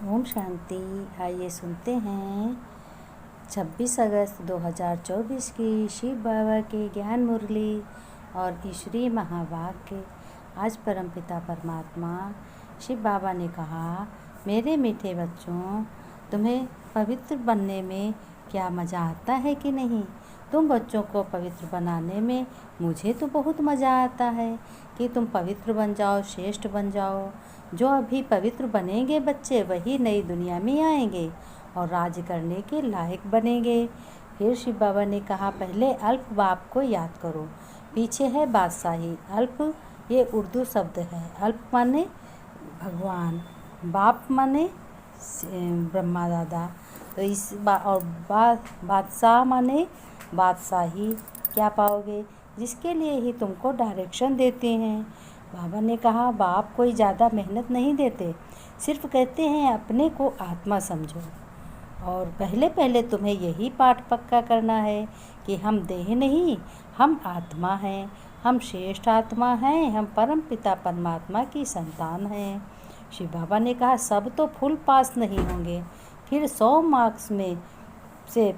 ओम शांति। आइए सुनते हैं 26 अगस्त 2024 की शिव बाबा की ज्ञान मुरली और ईश्वरीय महावाक्य। आज परमपिता परमात्मा शिव बाबा ने कहा, मेरे मीठे बच्चों, तुम्हें पवित्र बनने में क्या मज़ा आता है कि नहीं। तुम बच्चों को पवित्र बनाने में मुझे तो बहुत मज़ा आता है कि तुम पवित्र बन जाओ, श्रेष्ठ बन जाओ। जो अभी पवित्र बनेंगे बच्चे, वही नई दुनिया में आएंगे और राज करने के लायक बनेंगे। फिर शिव बाबा ने कहा, पहले अल्प बाप को याद करो, पीछे है बादशाही। अल्प ये उर्दू शब्द है। अल्प माने भगवान, बाप माने ब्रह्मा दादा। तो इस और बादशाह माने बादशाही। क्या पाओगे, जिसके लिए ही तुमको डायरेक्शन देते हैं। बाबा ने कहा, बाप कोई ज़्यादा मेहनत नहीं देते, सिर्फ कहते हैं अपने को आत्मा समझो। और पहले पहले तुम्हें यही पाठ पक्का करना है कि हम देह नहीं, हम आत्मा हैं, हम श्रेष्ठ आत्मा हैं, हम परम पिता परमात्मा की संतान हैं। शिव बाबा ने कहा, सब तो फुल पास नहीं होंगे, फिर 100 मार्क्स में से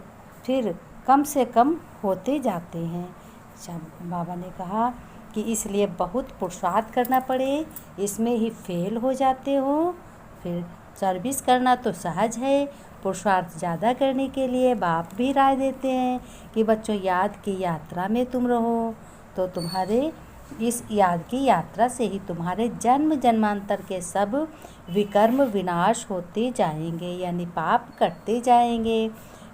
फिर कम से कम होते जाते हैं। बाबा ने कहा कि इसलिए बहुत पुरुषार्थ करना पड़े, इसमें ही फेल हो जाते हो। फिर सर्विस करना तो सहज है, पुरुषार्थ ज़्यादा करने के लिए बाप भी राय देते हैं कि बच्चों, याद की यात्रा में तुम रहो, तो तुम्हारे इस याद की यात्रा से ही तुम्हारे जन्म जन्मांतर के सब विकर्म विनाश होते जाएंगे, यानी पाप कटते जाएंगे।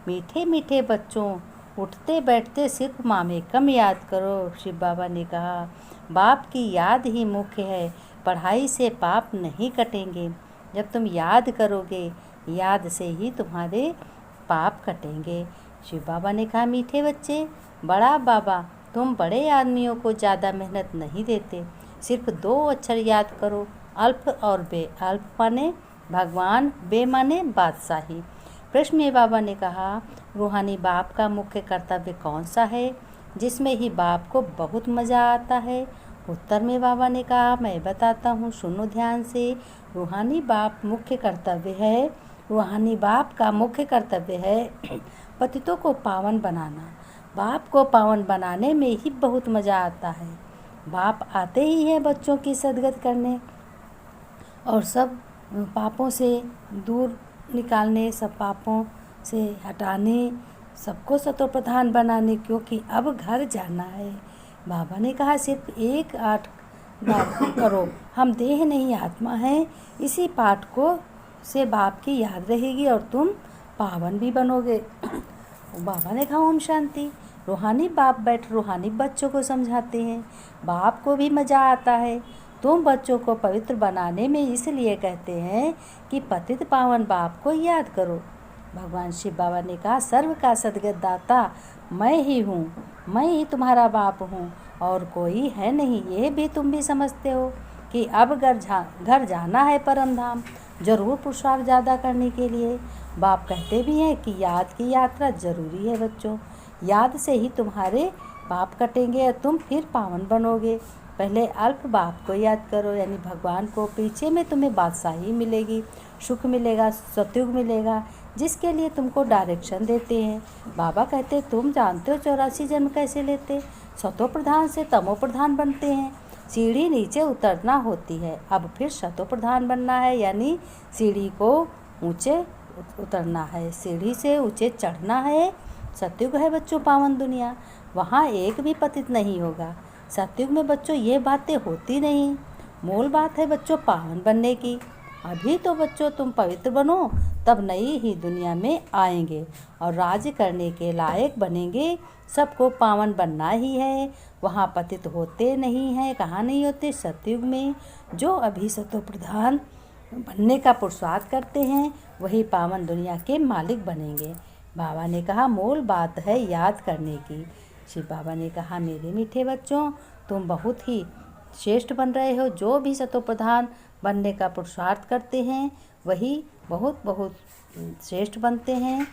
मीठे मीठे बच्चों, उठते बैठते सिर्फ माँ में कम याद करो। शिव बाबा ने कहा, बाप की याद ही मुख्य है, पढ़ाई से पाप नहीं कटेंगे। जब तुम याद करोगे, याद से ही तुम्हारे पाप कटेंगे। शिव बाबा ने कहा, मीठे बच्चे, बड़ा बाबा तुम बड़े आदमियों को ज़्यादा मेहनत नहीं देते, सिर्फ 2 अक्षर याद करो, अल्प और बे। अल्प माने भगवान, बे माने बादशाही। प्रश्न में बाबा ने कहा, रूहानी बाप का मुख्य कर्तव्य कौन सा है जिसमें ही बाप को बहुत मज़ा आता है। उत्तर में बाबा ने कहा, मैं बताता हूँ, सुनो ध्यान से। रूहानी बाप मुख्य कर्तव्य है, रूहानी बाप का मुख्य कर्तव्य है पतितों को पावन बनाना। बाप को पावन बनाने में ही बहुत मज़ा आता है। बाप आते ही हैं बच्चों की सद्गत करने और सब पापों से दूर निकालने, सब पापों से हटाने, सबको सतोप्रधान बनाने, क्योंकि अब घर जाना है। बाबा ने कहा, सिर्फ 1-8 बात करो, हम देह नहीं आत्मा हैं। इसी पाठ को से बाप की याद रहेगी और तुम पावन भी बनोगे। बाबा ने कहा, ओम शांति। रूहानी बाप बैठ रूहानी बच्चों को समझाते हैं, बाप को भी मज़ा आता है। तुम बच्चों को पवित्र बनाने में इसलिए कहते हैं कि पतित पावन बाप को याद करो। भगवान शिव बाबा ने कहा, सर्व का सद्गत दाता मैं ही हूँ, मैं ही तुम्हारा बाप हूँ और कोई है नहीं। ये भी तुम भी समझते हो कि अब घर जाना है परम धाम, जरूर पुरुषार्थ ज़्यादा करने के लिए। बाप कहते भी हैं कि याद की यात्रा जरूरी है बच्चों, याद से ही तुम्हारे पाप कटेंगे और तुम फिर पावन बनोगे। पहले अल्प बाप को याद करो, यानी भगवान को। पीछे में तुम्हें बादशाही मिलेगी, सुख मिलेगा, सतयुग मिलेगा, जिसके लिए तुमको डायरेक्शन देते हैं। बाबा कहते, तुम जानते हो 84 जन्म कैसे लेते, सतो प्रधान से तमो प्रधान बनते हैं। सीढ़ी नीचे उतरना होती है, अब फिर सतो प्रधान बनना है, यानी सीढ़ी को ऊंचे उतरना है, सीढ़ी से ऊंचे चढ़ना है। सतयुग है बच्चों पावन दुनिया, वहाँ एक भी पतित नहीं होगा। सतयुग में बच्चों ये बातें होती नहीं। मूल बात है बच्चों पावन बनने की। अभी तो बच्चों तुम पवित्र बनो, तब नई ही दुनिया में आएंगे और राज्य करने के लायक बनेंगे। सबको पावन बनना ही है, वहाँ पतित होते नहीं हैं। कहाँ नहीं होते, सतयुग में। जो अभी सतो प्रधान बनने का पुरुषार्थ करते हैं, वही पावन दुनिया के मालिक बनेंगे। बाबा ने कहा, मूल बात है याद करने की। शिव बाबा ने कहा, मेरे मीठे बच्चों, तुम बहुत ही श्रेष्ठ बन रहे हो। जो भी सतो प्रधान बनने का पुरुषार्थ करते हैं, वही बहुत बहुत श्रेष्ठ बनते हैं।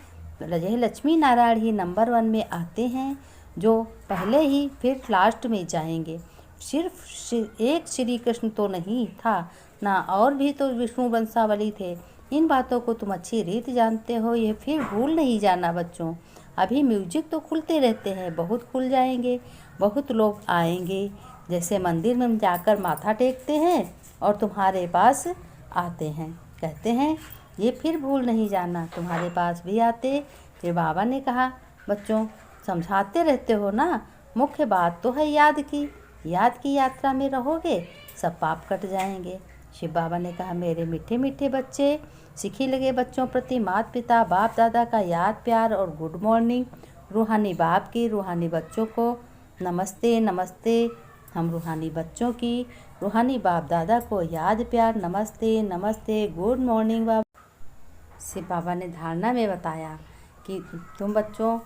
यह लक्ष्मी नारायण ही नंबर 1 में आते हैं, जो पहले ही फिर लास्ट में जाएंगे। सिर्फ एक श्री कृष्ण तो नहीं था ना, और भी तो विष्णु वंशावली थे। इन बातों को तुम अच्छी रीत जानते हो, ये फिर भूल नहीं जाना बच्चों। अभी म्यूजिक तो खुलते रहते हैं, बहुत खुल जाएंगे, बहुत लोग आएंगे। जैसे मंदिर में जाकर माथा टेकते हैं और तुम्हारे पास आते हैं, कहते हैं ये फिर भूल नहीं जाना, तुम्हारे पास भी आते। फिर बाबा ने कहा, बच्चों समझाते रहते हो ना, मुख्य बात तो है याद की यात्रा में रहोगे सब पाप कट जाएंगे। शिव बाबा ने कहा, मेरे मीठे मीठे बच्चे, सीखी लगे बच्चों प्रति माता पिता बाप दादा का याद प्यार और गुड मॉर्निंग। रूहानी बाप की रूहानी बच्चों को नमस्ते नमस्ते। हम रूहानी बच्चों की रूहानी बाप दादा को याद प्यार नमस्ते नमस्ते, गुड मॉर्निंग बाबा। शिव बाबा ने धारणा में बताया कि तुम बच्चों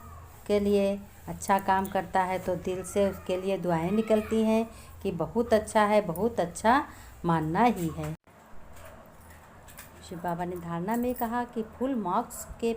के लिए अच्छा काम करता है तो दिल से उसके लिए दुआएं निकलती हैं कि बहुत अच्छा है, बहुत अच्छा मानना ही है। शिव बाबा ने धारणा में कहा कि फुल मार्क्स के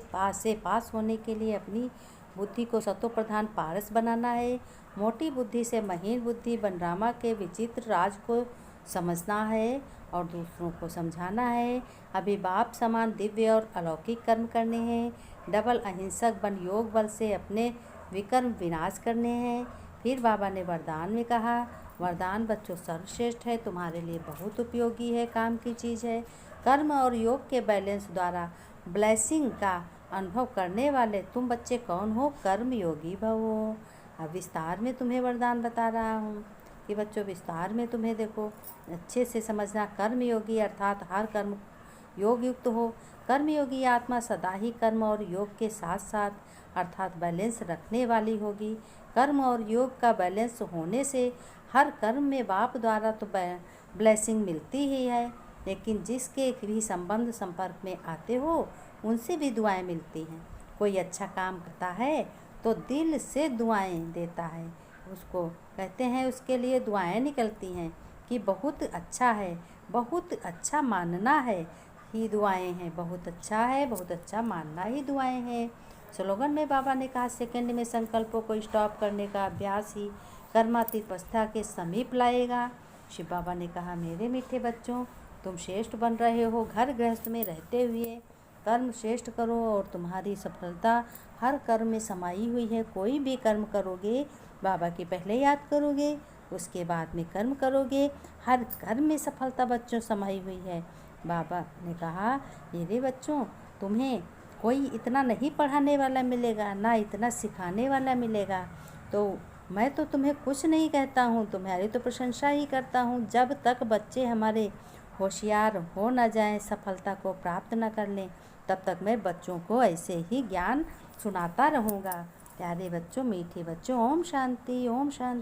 पास होने के लिए अपनी बुद्धि को सतो प्रधान पारस बनाना है। मोटी बुद्धि से महीन बुद्धि बनरामा के विचित्र राज को समझना है और दूसरों को समझाना है। अभी बाप समान दिव्य और अलौकिक कर्म करने हैं। डबल अहिंसक बन योग बल से अपने विकर्म विनाश करने हैं। फिर बाबा ने वरदान में कहा, वरदान बच्चों सर्वश्रेष्ठ है, तुम्हारे लिए बहुत उपयोगी है, काम की चीज़ है। कर्म और योग के बैलेंस द्वारा ब्लेसिंग का अनुभव करने वाले तुम बच्चे कौन हो? कर्म योगी भवो। अब विस्तार में तुम्हें वरदान बता रहा हूँ कि बच्चों विस्तार में तुम्हें देखो, अच्छे से समझना। कर्म योगी अर्थात हर कर्म योग युक्त हो। कर्मयोगी आत्मा सदा ही कर्म और योग के साथ साथ अर्थात बैलेंस रखने वाली होगी। कर्म और योग का बैलेंस होने से हर कर्म में बाप द्वारा तो ब्लेसिंग मिलती ही है, लेकिन जिसके भी संबंध संपर्क में आते हो उनसे भी दुआएं मिलती हैं। कोई अच्छा काम करता है तो दिल से दुआएं देता है, उसको कहते हैं उसके लिए दुआएं निकलती हैं कि बहुत अच्छा है, बहुत अच्छा मानना है ही दुआएं हैं, बहुत अच्छा है, बहुत अच्छा मानना ही दुआएं हैं। स्लोगन में बाबा ने कहा, सेकंड में संकल्पों को स्टॉप करने का अभ्यास ही कर्मातीत अवस्था के समीप लाएगा। शिव बाबा ने कहा, मेरे मीठे बच्चों तुम श्रेष्ठ बन रहे हो। घर गृहस्थ में रहते हुए कर्म श्रेष्ठ करो और तुम्हारी सफलता हर कर्म में समाई हुई है। कोई भी कर्म करोगे बाबा की पहले याद करोगे, उसके बाद में कर्म करोगे, हर कर्म में सफलता बच्चों समाई हुई है। बाबा ने कहा, मेरे बच्चों तुम्हें कोई इतना नहीं पढ़ाने वाला मिलेगा, ना इतना सिखाने वाला मिलेगा, तो मैं तो तुम्हें कुछ नहीं कहता हूँ, तुम्हारी तो प्रशंसा ही करता हूँ। जब तक बच्चे हमारे होशियार हो न जाएं, सफलता को प्राप्त न कर लें, तब तक मैं बच्चों को ऐसे ही ज्ञान सुनाता रहूँगा। प्यारे बच्चों, मीठे बच्चों, ओम शांति, ओम शांति।